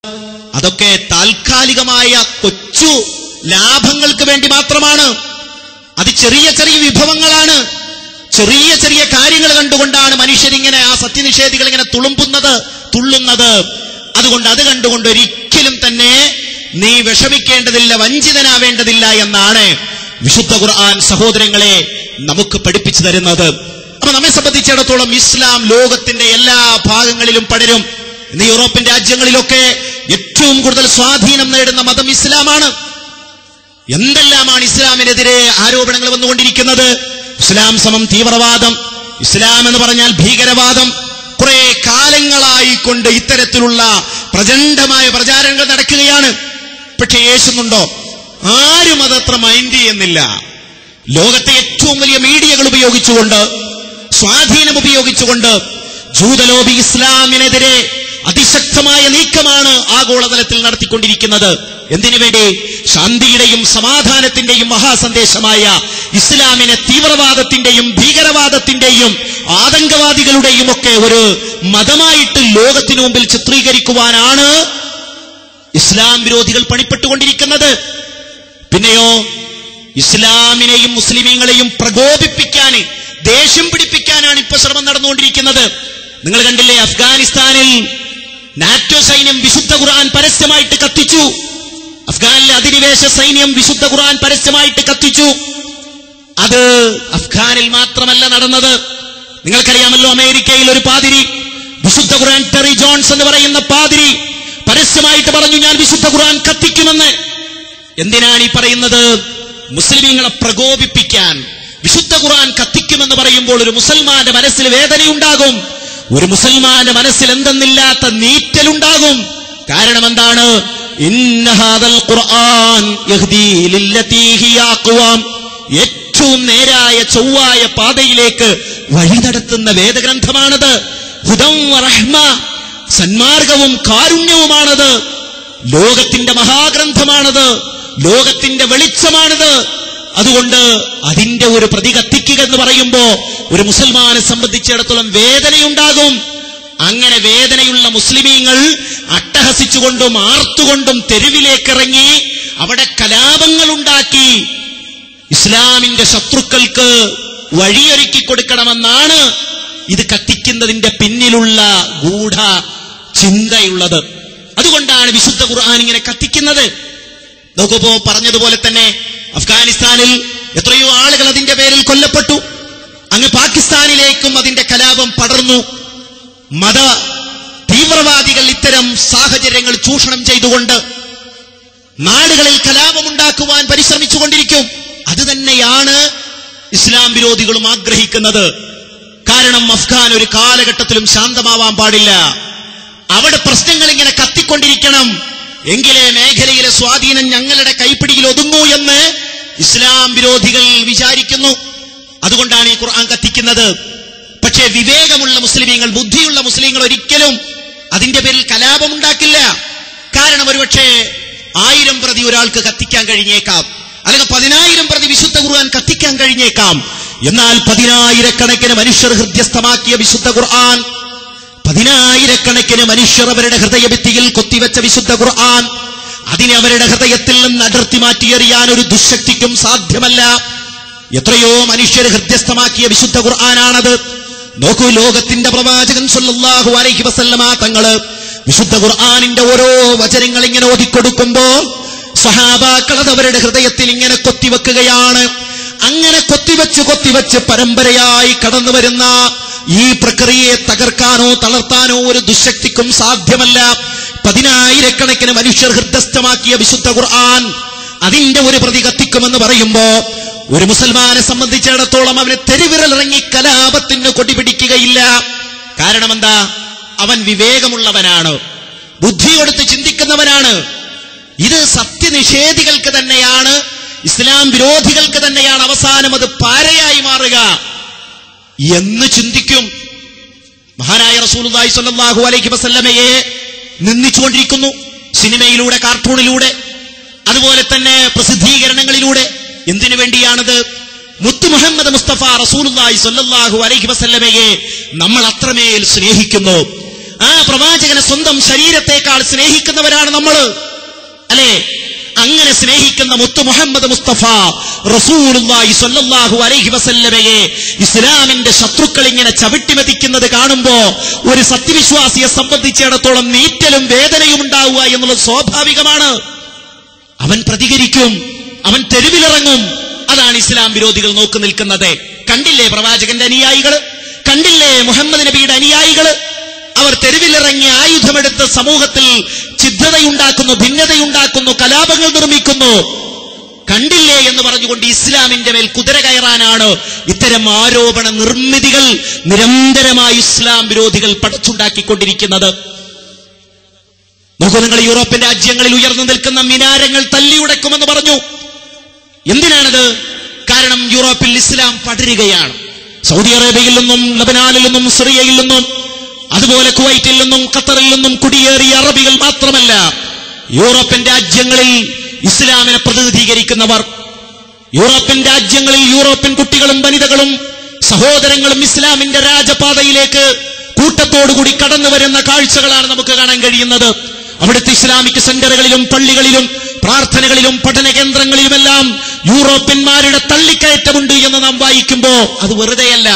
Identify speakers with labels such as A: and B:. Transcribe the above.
A: അതൊക്കെ താൽക്കാലികമായ കൊച്ചു ലാഭങ്ങൾക്ക് വേണ്ടി മാത്രമാണ്. അത് ചെറിയ ചെറിയ വിഭവങ്ങളാണ്. ചെറിയ ചെറിയ കാര്യങ്ങൾ കണ്ടുകൊണ്ടാണ് മനുഷ്യരിങ്ങനെ, ആ സത്യനിഷേധികൾ ഇങ്ങനെ തുള്ളുന്നത്. അതുകൊണ്ട് അത് കണ്ടുകൊണ്ട് ഒരിക്കലും തന്നെ നീ വിഷമിക്കേണ്ടതില്ല, വഞ്ചിതനാവേണ്ടതില്ല എന്നാണ് വിശുദ്ധ ഖുർആൻ സഹോദരങ്ങളെ നമുക്ക് പഠിപ്പിച്ചു തരുന്നത്. അപ്പൊ നമ്മെ സംബന്ധിച്ചിടത്തോളം ഇസ്ലാം ലോകത്തിന്റെ എല്ലാ ഭാഗങ്ങളിലും പടരും. ഇന്ന് യൂറോപ്യൻ രാജ്യങ്ങളിലൊക്കെ ഏറ്റവും കൂടുതൽ സ്വാധീനം നേടുന്ന മതം ഇസ്ലാമാണ്. എന്തെല്ലാമാണ് ഇസ്ലാമിനെതിരെ ആരോപണങ്ങൾ വന്നുകൊണ്ടിരിക്കുന്നത്. ഇസ്ലാം സമം തീവ്രവാദം, ഇസ്ലാം എന്ന് പറഞ്ഞാൽ ഭീകരവാദം. കുറെ കാലങ്ങളായിക്കൊണ്ട് ഇത്തരത്തിലുള്ള പ്രചണ്ഡമായ പ്രചാരണങ്ങൾ നടക്കുകയാണ്. പക്ഷെ യേശുന്നുണ്ടോ? ആരും അതത്ര മൈൻഡ് ചെയ്യുന്നില്ല. ലോകത്തെ ഏറ്റവും വലിയ മീഡിയകൾ ഉപയോഗിച്ചുകൊണ്ട്, സ്വാധീനം ഉപയോഗിച്ചുകൊണ്ട് ജൂതലോബി ഇസ്ലാമിനെതിരെ അതിശക്തമായ നീക്കമാണ് ആഗോളതലത്തിൽ നടത്തിക്കൊണ്ടിരിക്കുന്നത്. എന്തിനു വേണ്ടി? ശാന്തിയുടെയും സമാധാനത്തിന്റെയും മഹാസന്ദേശമായ ഇസ്ലാമിനെ തീവ്രവാദത്തിന്റെയും ഭീകരവാദത്തിന്റെയും ആതങ്കവാദികളുടെയും ഒക്കെ ഒരു മതമായിട്ട് ലോകത്തിനു മുമ്പിൽ ചിത്രീകരിക്കുവാനാണ് ഇസ്ലാം വിരോധികൾ പണിപ്പെട്ടുകൊണ്ടിരിക്കുന്നത്. പിന്നെയോ ഇസ്ലാമിനെയും മുസ്ലിമീങ്ങളെയും പ്രകോപിപ്പിക്കാൻ, ദേഷ്യം പിടിപ്പിക്കാനാണ് ഇപ്പൊ ശ്രമം നടന്നുകൊണ്ടിരിക്കുന്നത്. നിങ്ങൾ കണ്ടില്ലേ, അഫ്ഗാനിസ്ഥാനിൽ നാറ്റോ സൈന്യം വിശുദ്ധ ഖുർആൻ പരസ്യമായിട്ട് കത്തിച്ചു. അഫ്ഗാനിലെ അധിനിവേശ സൈന്യം വിശുദ്ധ ഖുർആൻ പരസ്യമായിട്ട് കത്തിച്ചു. അത് അഫ്ഗാനിൽ മാത്രമല്ല നടന്നത്. നിങ്ങൾക്കറിയാമല്ലോ, അമേരിക്കയിൽ ഒരു പാതിരി, വിശുദ്ധ ഖുർആൻ ടെറി ജോൺസ് എന്ന് പറയുന്ന പാതിരി പരസ്യമായിട്ട് പറഞ്ഞു, ഞാൻ വിശുദ്ധ ഖുർആൻ കത്തിക്കുമെന്ന്. എന്തിനാണ് ഈ പറയുന്നത്? മുസ്ലിമീങ്ങളെ പ്രകോപിപ്പിക്കാൻ. വിശുദ്ധ ഖുർആൻ കത്തിക്കുമെന്ന് പറയുമ്പോൾ ഒരു മുസൽമാന്റെ മനസ്സിൽ വേദനയുണ്ടാകും, ഒരു മുസൽമാന്റെ മനസ്സിൽ എന്തെന്നില്ലാത്ത നീറ്റലുണ്ടാകും. കാരണം എന്താണ്? ഇന്ന ഹാദൽ ഖുർആൻ യഹ്ദീ ലില്ലതീ ഹിയ അഖ്വാം, ഏറ്റവും നേരായ ചൊവ്വായ പാതയിലേക്ക് വഴി നടത്തുന്ന വേദഗ്രന്ഥമാണത്. ഹുദം വറഹ്മ, സന്മാർഗവും കാരുണ്യവുമാണത്. ലോകത്തിന്റെ മഹാഗ്രന്ഥമാണത്, ലോകത്തിന്റെ വെളിച്ചമാണത്. അതുകൊണ്ട് അതിന്റെ ഒരു പ്രതി കത്തിക്കുക എന്ന് പറയുമ്പോ ഒരു മുസൽമാനെ സംബന്ധിച്ചിടത്തോളം വേദനയുണ്ടാകും. അങ്ങനെ വേദനയുള്ള മുസ്ലിമീങ്ങൾ അട്ടഹസിച്ചുകൊണ്ടും ആർത്തുകൊണ്ടും തെരുവിലേക്കിറങ്ങി അവിടെ കലാപങ്ങൾ ഉണ്ടാക്കി ഇസ്ലാമിന്റെ ശത്രുക്കൾക്ക് വഴിയൊരുക്കി കൊടുക്കണമെന്നാണ് ഇത് കത്തിക്കുന്നതിന്റെ പിന്നിലുള്ള ഗൂഢ ചിന്തയുള്ളത്. അതുകൊണ്ടാണ് വിശുദ്ധ ഖുർആൻ ഇങ്ങനെ കത്തിക്കുന്നത്. നോക്കുമ്പോ പറഞ്ഞതുപോലെ തന്നെ അഫ്ഗാനിസ്ഥാനിൽ എത്രയോ ആളുകൾ അതിന്റെ പേരിൽ കൊല്ലപ്പെട്ടു. അങ്ങ് പാകിസ്ഥാനിലേക്കും അതിന്റെ കലാപം പടർന്നു. മത തീവ്രവാദികൾ ഇത്തരം സാഹചര്യങ്ങൾ ചൂഷണം ചെയ്തുകൊണ്ട് നാടുകളിൽ കലാപമുണ്ടാക്കുവാൻ പരിശ്രമിച്ചുകൊണ്ടിരിക്കും. അത് തന്നെയാണ് ഇസ്ലാം വിരോധികളും ആഗ്രഹിക്കുന്നത്. കാരണം അഫ്ഗാൻ ഒരു കാലഘട്ടത്തിലും ശാന്തമാവാൻ പാടില്ല. അവിടെ പ്രശ്നങ്ങൾ ഇങ്ങനെ കത്തിക്കൊണ്ടിരിക്കണം. എങ്കിലേ മേഖലയിലെ സ്വാധീനം ഞങ്ങളുടെ കൈപ്പിടിയിൽ ഒതുങ്ങൂ എന്ന് ഇസ്ലാം വിരോധികൾ വിചാരിക്കുന്നു. അതുകൊണ്ടാണ് ഈ ഖുർആൻ കത്തിക്കുന്നത്. പക്ഷേ വിവേകമുള്ള മുസ്ലിമീങ്ങൾ, ബുദ്ധിയുള്ള മുസ്ലിങ്ങൾ ഒരിക്കലും അതിന്റെ പേരിൽ കലാപമുണ്ടാക്കില്ല. കാരണം ഒരുപക്ഷെ 1000 പ്രതി ഒരാൾക്ക് കത്തിക്കാൻ കഴിഞ്ഞേക്കാം, അല്ലെങ്കിൽ 10,000 പ്രതി വിശുദ്ധ ഖുർആൻ കത്തിക്കാൻ കഴിഞ്ഞേക്കാം. എന്നാൽ 10,000-കണക്കിന് മനുഷ്യർ ഹൃദ്യസ്ഥമാക്കിയ വിശുദ്ധ ഖുർആൻ, 10,000-കണക്കിന് മനുഷ്യർ അവരുടെ ഹൃദയഭിത്തിയിൽ കൊത്തിവെച്ച വിശുദ്ധ ഖുർആൻ, അതിനെ അവരുടെ ഹൃദയത്തിൽ നിന്ന് അടർത്തി മാറ്റിയെറിയാൻ ഒരു ദുശക്തിക്കും സാധ്യമല്ല. എത്രയോ മനുഷ്യർ ഹൃദ്യസ്ഥമാക്കിയ വിശുദ്ധ ഖുർആനാണത്. നോക്കൂ, ലോകത്തിന്റെ പ്രവാചകൻ സല്ലല്ലാഹു അലൈഹി വസല്ലമ തങ്ങള് വിശുദ്ധ ഖുർആനിന്റെ ഓരോ വചനങ്ങൾ ഇങ്ങനെ ഓതിക്കൊടുക്കുമ്പോ സഹാബാക്കൾ അത് അവരുടെ ഹൃദയത്തിൽ ഇങ്ങനെ കൊത്തിവെക്കുകയാണ്. അങ്ങനെ കൊത്തിവെച്ച് പരമ്പരയായി കടന്നു വരുന്ന ഈ പ്രക്രിയയെ തകർക്കാനോ തളർത്താനോ ഒരു ദുശക്തിക്കും സാധ്യമല്ല. 10,000-കണക്കിന് മനുഷ്യർ ഹൃദയസ്ഥമാക്കിയ വിശുദ്ധ ഖുർആൻ, അതിന്റെ ഒരു പ്രതി കത്തിക്കുമെന്ന് പറയുമ്പോ ഒരു മുസൽമാനെ സംബന്ധിച്ചിടത്തോളം അവന് തെരുവിരലിറങ്ങി കലാപത്തിന് കൊടിപിടിക്കുകയില്ല. കാരണം എന്താ? അവൻ വിവേകമുള്ളവനാണ്, ബുദ്ധി കൊടുത്ത് ചിന്തിക്കുന്നവനാണ്. ഇത് സത്യനിഷേധികൾക്ക് തന്നെയാണ്, ഇസ്ലാം വിരോധികൾക്ക് തന്നെയാണ് അവസാനം അത് പാരയായി മാറുക എന്ന് ചിന്തിക്കും. മഹാനായ റസൂലുള്ളാഹി സ്വല്ലല്ലാഹു അലൈഹി വസല്ലമയെ നിന്ദിച്ചുകൊണ്ടിരിക്കുന്നു സിനിമയിലൂടെ, കാർട്ടൂണിലൂടെ, അതുപോലെ തന്നെ പ്രസിദ്ധീകരണങ്ങളിലൂടെ. എന്തിനു വേണ്ടിയാണത്? മുത്തു മുഹമ്മദ് മുസ്തഫ റസൂലുള്ളാഹി സ്വല്ലല്ലാഹു അലൈഹി വസല്ലമയെ നമ്മൾ അത്രമേൽ സ്നേഹിക്കുന്നു. ആ പ്രവാചകനെ സ്വന്തം ശരീരത്തെക്കാൾ സ്നേഹിക്കുന്നവരാണ് നമ്മൾ, അല്ലേ? അങ്ങനെ സ്നേഹിക്കുന്ന മുത്തു മുഹമ്മദ് മുസ്തഫ റസൂലുള്ളാഹി സ്വല്ലല്ലാഹു അലൈഹി വസല്ലമയെ ഇസ്ലാമിന്റെ ശത്രുക്കൾ ഇങ്ങനെ ചവിട്ടിമെതിക്കുന്നത് കാണുമ്പോ ഒരു സത്യവിശ്വാസിയെ സംബന്ധിച്ചിടത്തോളം നീറ്റലും വേദനയും ഉണ്ടാവുക എന്നുള്ളത് സ്വാഭാവികമാണ്. അവൻ പ്രതികരിക്കും, അവൻ തെരുവിലിറങ്ങും. അതാണ് ഇസ്ലാം വിരോധികൾ നോക്കി നിൽക്കുന്നത്. കണ്ടില്ലേ പ്രവാചകന്റെ അനുയായികൾ, കണ്ടില്ലേ മുഹമ്മദ് നബിയുടെ അനുയായികൾ? അവർ തെരുവിലിറങ്ങി ആയുധമെടുത്ത് സമൂഹത്തിൽ ഛിദ്രതയുണ്ടാക്കുന്നു, ഭിന്നതയുണ്ടാക്കുന്നു, കലാപങ്ങൾ നിർമ്മിക്കുന്നു. കണ്ടില്ലേ എന്ന് പറഞ്ഞുകൊണ്ട് ഇസ്ലാമിന്റെ മേൽ കുതിര കയറാനാണ് ഇത്തരം ആരോപണ നിർമ്മിതികൾ നിരന്തരമായി ഇസ്ലാം വിരോധികൾ പടച്ചുണ്ടാക്കിക്കൊണ്ടിരിക്കുന്നത്. നോക്കൂ നിങ്ങൾ, യൂറോപ്യൻ രാജ്യങ്ങളിൽ ഉയർന്നു നിൽക്കുന്ന മിനാരങ്ങൾ തല്ലിയുടക്കുമെന്ന് പറഞ്ഞു. എന്തിനാണത്? കാരണം യൂറോപ്പിൽ ഇസ്ലാം പടരുകയാണ്. സൗദി അറേബ്യയിൽ നിന്നും ലബനാനിൽ നിന്നും സിറിയയിൽ നിന്നും അതുപോലെ കുവൈറ്റിൽ നിന്നും ഖത്തറിൽ നിന്നും കുടിയേറിയ അറബികൾ മാത്രമല്ല, യൂറോപ്യൻ രാജ്യങ്ങളിൽ ഇസ്ലാമിനെ പ്രതിനിധീകരിക്കുന്നവർ, യൂറോപ്യൻ രാജ്യങ്ങളിൽ യൂറോപ്യൻ കുട്ടികളും വനിതകളും സഹോദരങ്ങളും ഇസ്ലാമിന്റെ രാജപാതയിലേക്ക് കൂട്ടത്തോടുകൂടി കടന്നു വരുന്ന കാഴ്ചകളാണ് നമുക്ക് കാണാൻ കഴിയുന്നത്. അവിടുത്തെ ഇസ്ലാമിക് സെന്ററുകളിലും പള്ളികളിലും പ്രാർത്ഥനകളിലും പഠന കേന്ദ്രങ്ങളിലുമെല്ലാം യൂറോപ്യന്മാരുടെ തള്ളിക്കയറ്റമുണ്ട് എന്ന് നാം വായിക്കുമ്പോ അത് വെറുതെയല്ല.